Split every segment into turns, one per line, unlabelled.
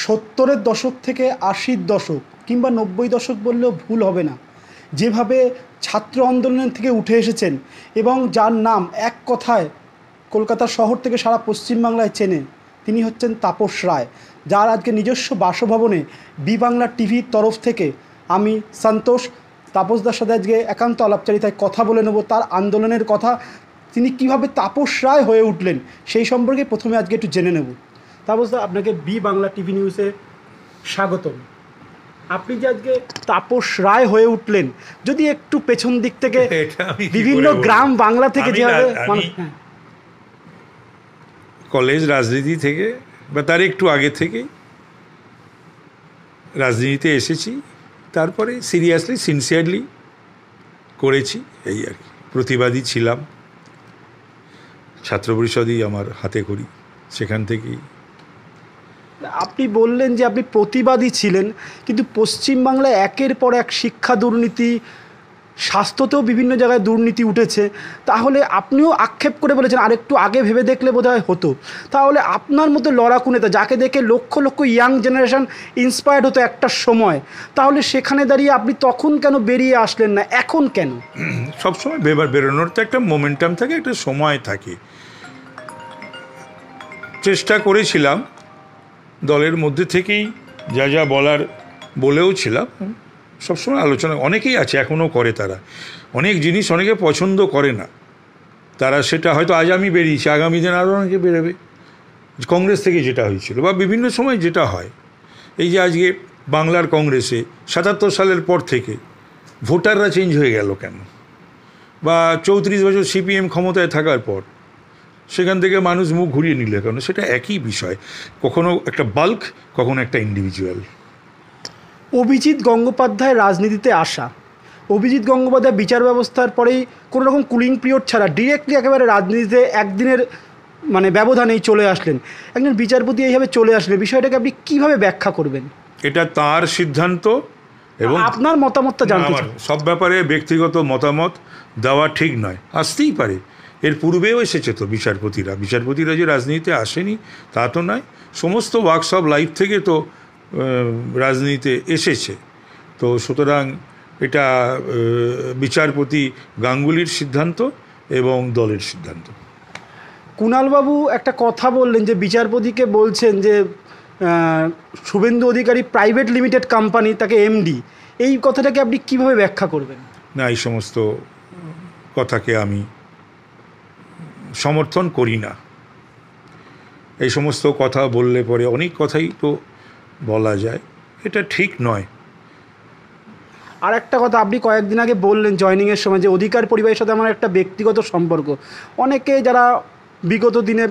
সত্তরের দশক থেকে আশির দশক কিংবা 90 দশক বললেও ভুল হবে না, যেভাবে ছাত্র আন্দোলন থেকে উঠে এসেছেন এবং যার নাম এক কথায় কলকাতা শহর থেকে সারা পশ্চিমবাংলায় চেনে, তিনি হচ্ছেন তাপস রায়, যার আজকে নিজস্ব বাসভবনে বি বাংলা টিভির তরফ থেকে আমি সন্তোষ তাপসদার সাথে আজকে একান্ত আলাপচারিতায় কথা বলে নেব। তার আন্দোলনের কথা, তিনি কিভাবে তাপস রায় হয়ে উঠলেন সেই সম্পর্কে প্রথমে আজকে একটু জেনে নেব। তাপসদা, আপনাকে বি বাংলা টিভি নিউজে স্বাগতম। আপনি যে আজকে তাপস রায় হয়ে উঠলেন, যদি একটু পেছন দিক থেকে বিভিন্ন গ্রাম বাংলা থেকে যেভাবে
কলেজ রাজনীতি থেকে বা তার একটু আগে থেকে রাজনীতিতে এসেছি, তারপরে সিরিয়াসলি সিনসিয়ারলি করেছি, এই আর কি। প্রতিবাদী ছিলাম, ছাত্র পরিষদই আমার হাতে করি, সেখান থেকেই।
আপনি বললেন যে আপনি প্রতিবাদী ছিলেন, কিন্তু পশ্চিমবাংলায় একের পর এক শিক্ষা দুর্নীতি, স্বাস্থ্যতেও বিভিন্ন জায়গায় দুর্নীতি উঠেছে। তাহলে আপনিও আক্ষেপ করে বলেছেন আরেকটু আগে ভেবে দেখলে বোধহয় হতো। তাহলে আপনার মতো লড়াকু নেতা, যাকে দেখে lakh lakh young generation inspired হতো একটা সময়, তাহলে সেখানে দাঁড়িয়ে আপনি তখন কেন বেরিয়ে আসলেন না, এখন কেন?
সবসময় বেরোনোর তো একটা মোমেন্টাম থাকে, একটা সময় থাকে। চেষ্টা করেছিলাম দলের মধ্যে থেকেই যা যা বলার বলেও ছিলাম, সবসময় আলোচনা অনেকেই আছে এখনও করে, তারা অনেক জিনিস অনেকে পছন্দ করে না, তারা সেটা হয়তো আজ আমি বেরিয়েছি, আগামী দিন আরও অনেকে বেরোবে। কংগ্রেস থেকে যেটা হয়েছিল বা বিভিন্ন সময় যেটা হয়, এই যে আজকে বাংলার কংগ্রেসে 77 সালের পর থেকে ভোটাররা চেঞ্জ হয়ে গেল কেন, বা 34 বছর সিপিএম ক্ষমতায় থাকার পর সেখান থেকে মানুষ মুখ ঘুরিয়ে নিল কেন, সেটা একই বিষয়, কখনো একটা বাল্ক, কখনো একটা ইন্ডিভিজুয়াল।
অভিজিৎ গঙ্গোপাধ্যায় রাজনীতিতে আসা, অভিজিৎ গঙ্গোপাধ্যায় বিচার ব্যবস্থার পরেই কোনো রকম কুলিং পিরিয়ড ছাড়া ডিরেক্টলি একেবারে রাজনীতিতে একদিনের ব্যবধানেই চলে আসলেন। একজন বিচারপতি এইভাবে চলে আসলে বিষয়টাকে আপনি কীভাবে ব্যাখ্যা করবেন?
এটা তার সিদ্ধান্ত এবং
আপনার মতামতটা জানতে চাই।
সব ব্যাপারে ব্যক্তিগত মতামত দেওয়া ঠিক নয়, আসতেই পারে, এর পূর্বেও এসেছে তো বিচারপতিরা যে রাজনীতিতে আসেনি তা তো নয়, সমস্ত ওয়ার্কস অফ লাইফ থেকে তো রাজনীতিতে এসেছে। তো সুতরাং এটা বিচারপতি গাঙ্গুলির সিদ্ধান্ত এবং দলের সিদ্ধান্ত।
কুণালবাবু একটা কথা বললেন যে বিচারপতিকে বলছেন যে Suvendu Adhikari private limited company, তাকে এমডি, এই কথাটাকে আপনি কিভাবে ব্যাখ্যা করবেন?
না, এই সমস্ত কথাকে আমি সমর্থন করি না। এই সমস্ত কথা বললে পরে অনেক কথাই তো বলা যায়, এটা ঠিক নয়।
আর একটা কথা আপনি কয়েকদিন আগে বললেন জয়নিংয়ের সময় যে অধিকার পরিবারের সাথে আমার একটা ব্যক্তিগত সম্পর্ক। অনেকে যারা বিগত দিনে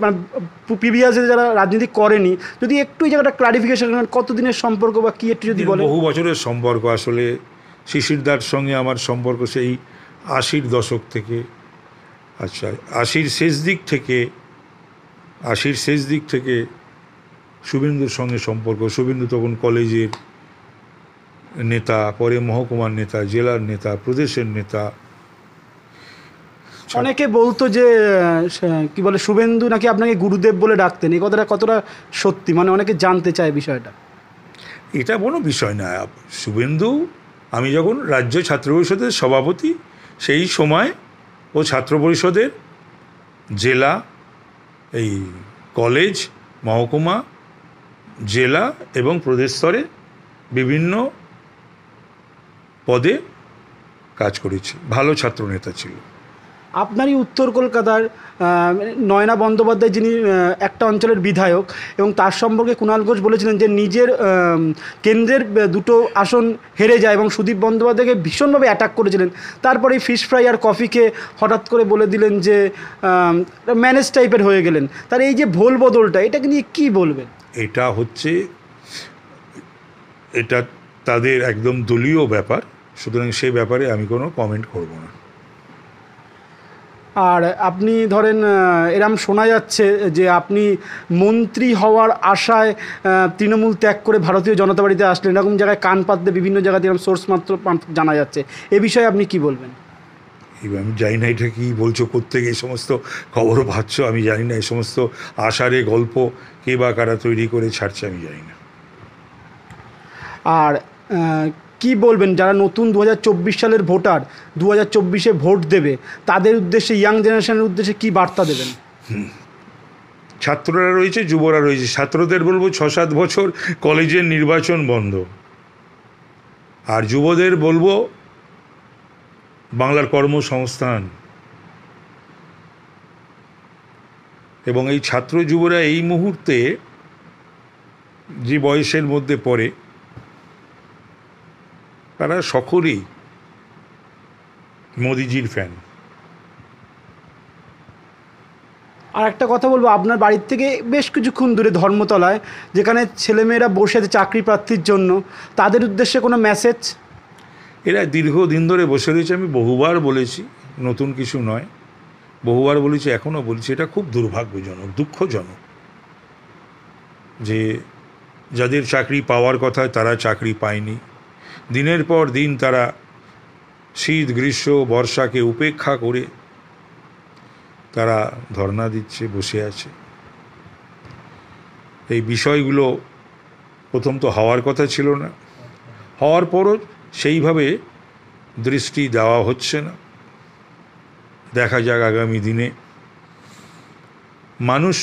প্রিভিয়াসে যারা রাজনীতি করেনি, যদি একটু এই জায়গাটা ক্লারিফিকেশন করেন, কতদিনের সম্পর্ক বা কী একটু যদি বলেন।
বহু বছরের সম্পর্ক, আসলে শিশিরদার সঙ্গে আমার সম্পর্ক সেই 80-র দশক থেকে, আচ্ছা 80-র শেষ দিক থেকে শুভেন্দুর সঙ্গে সম্পর্ক। শুভেন্দু তখন কলেজের নেতা, পরে মহকুমার নেতা, জেলার নেতা, প্রদেশের নেতা।
অনেকে বলতো যে কি বলে, শুভেন্দু নাকি আপনাকে গুরুদেব বলে ডাকতেন, এই কথাটা কতটা সত্যি? অনেকে জানতে চায় বিষয়টা।
এটা কোনো বিষয় না। শুভেন্দু, আমি যখন রাজ্য ছাত্র পরিষদের সভাপতি, সেই সময় ও ছাত্র পরিষদের জেলা, এই কলেজ, মহকুমা, জেলা এবং প্রদেশ স্তরে বিভিন্ন পদে কাজ করেছে, ভালো ছাত্রনেতা ছিল।
আপনারই উত্তর কলকাতার নয়না বন্দ্যোপাধ্যায়, যিনি একটা অঞ্চলের বিধায়ক, এবং তার সম্পর্কে কুণাল ঘোষ বলেছিলেন যে নিজের কেন্দ্রের 2টো আসন হেরে যায় এবং সুদীপ বন্দ্যোপাধ্যায়কে ভীষণভাবে অ্যাটাক করেছিলেন। তারপরে ফিশ ফ্রাই আর কফিকে হঠাৎ করে বলে দিলেন যে ম্যানেজ টাইপের হয়ে গেলেন। তার এই যে ভোল বদলটা, এটাকে নিয়ে কী বলবেন?
এটা তাদের একদম দলীয় ব্যাপার, সুতরাং সেই ব্যাপারে আমি কোনো কমেন্ট করব না।
আর আপনি ধরেন এরম শোনা যাচ্ছে যে আপনি মন্ত্রী হওয়ার আশায় তৃণমূল ত্যাগ করে ভারতীয় জনতা পার্টিতে আসলেন, এরকম জায়গায় কান পাততে বিভিন্ন জায়গাতে এরকম সোর্স মাত্র জানা যাচ্ছে, এ বিষয়ে আপনি কি বলবেন?
আমি জানি না এটা কী বলছো, কোত্থেকে এই সমস্ত খবর পাচ্ছ, আমি জানি না। এই সমস্ত আশারে গল্প কে বা কারা তৈরি করে ছাড়ছে, আমি জানি না।
আর কি বলবেন যারা নতুন 2024 সালের ভোটার 2024-এ ভোট দেবে তাদের উদ্দেশ্যে, ইয়াং জেনারেশনের উদ্দেশ্যে কি বার্তা দেবেন?
ছাত্ররা রয়েছে, যুবরা রয়েছে। ছাত্রদের বলবো 6-7 বছর কলেজের নির্বাচন বন্ধ, আর যুবদের বলবো বাংলার কর্মসংস্থান। এবং এই ছাত্র যুবরা এই মুহূর্তে যে বয়সের মধ্যে পড়ে তারা সকলেই মোদিজির ফ্যান।
আর একটা কথা বলবো, আপনার বাড়ির থেকে বেশ কিছুক্ষণ দূরে ধর্মতলায় যেখানে ছেলেমেয়েরা বসে আছে চাকরি প্রার্থীর জন্য, তাদের উদ্দেশ্যে কোনো মেসেজ?
এরা দীর্ঘদিন ধরে বসে রয়েছে, আমি বহুবার বলেছি, নতুন কিছু নয়, বহুবার বলেছি, এখনও বলছি, এটা খুব দুর্ভাগ্যজনক, দুঃখজনক যে যাদের চাকরি পাওয়ার কথা তারা চাকরি পায়নি। দিনের পর দিন তারা শীত গ্রীষ্ম বর্ষাকে উপেক্ষা করে তারা ধর্ণা দিচ্ছে, বসে আছে। এই বিষয়গুলো প্রথম তো হওয়ার কথা ছিল না, হওয়ার পরও সেইভাবে দৃষ্টি দেওয়া হচ্ছে না। দেখা যাক আগামী দিনে মানুষ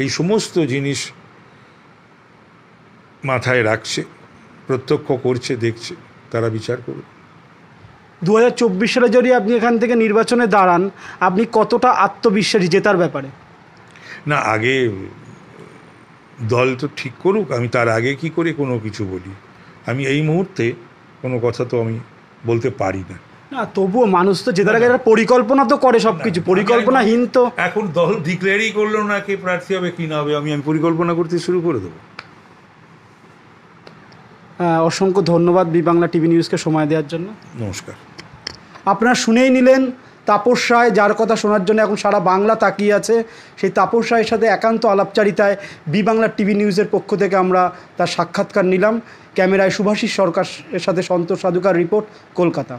এই সমস্ত জিনিস মাথায় রাখছে, প্রত্যক্ষ করছে, দেখছে, তারা বিচার করবে।
2024 সালে যদি আপনি এখান থেকে নির্বাচনে দাঁড়ান, আপনি কতটা আত্মবিশ্বাসী জেতার ব্যাপারে?
না, আগে দল তো ঠিক করুক, আমি তার আগে কি করে কোনো কিছু বলি? আমি এই মুহূর্তে কোনো কথা তো আমি বলতে পারি না।
না, তবুও মানুষ তো জেতার আগে একটা পরিকল্পনা তো করে, সব কিছু পরিকল্পনাহীন তো।
এখন দল ডিক্লেয়ারই করলো না কে প্রার্থী হবে কি না হবে, আমি পরিকল্পনা করতে শুরু করে দেবো।
অসংখ্য ধন্যবাদ বি বাংলা টিভি নিউজকে সময় দেওয়ার জন্য।
নমস্কার।
আপনারা শুনেই নিলেন তাপস রায়, যার কথা শোনার জন্য এখন সারা বাংলা তাকিয়ে আছে। সেই তাপস রায়ের সাথে একান্ত আলাপচারিতায় বি বাংলা টিভি নিউজের পক্ষ থেকে আমরা তার সাক্ষাৎকার নিলাম। ক্যামেরায় শুভাশিস সরকারের সাথে সন্তোষ সাধুকার রিপোর্ট, কলকাতা।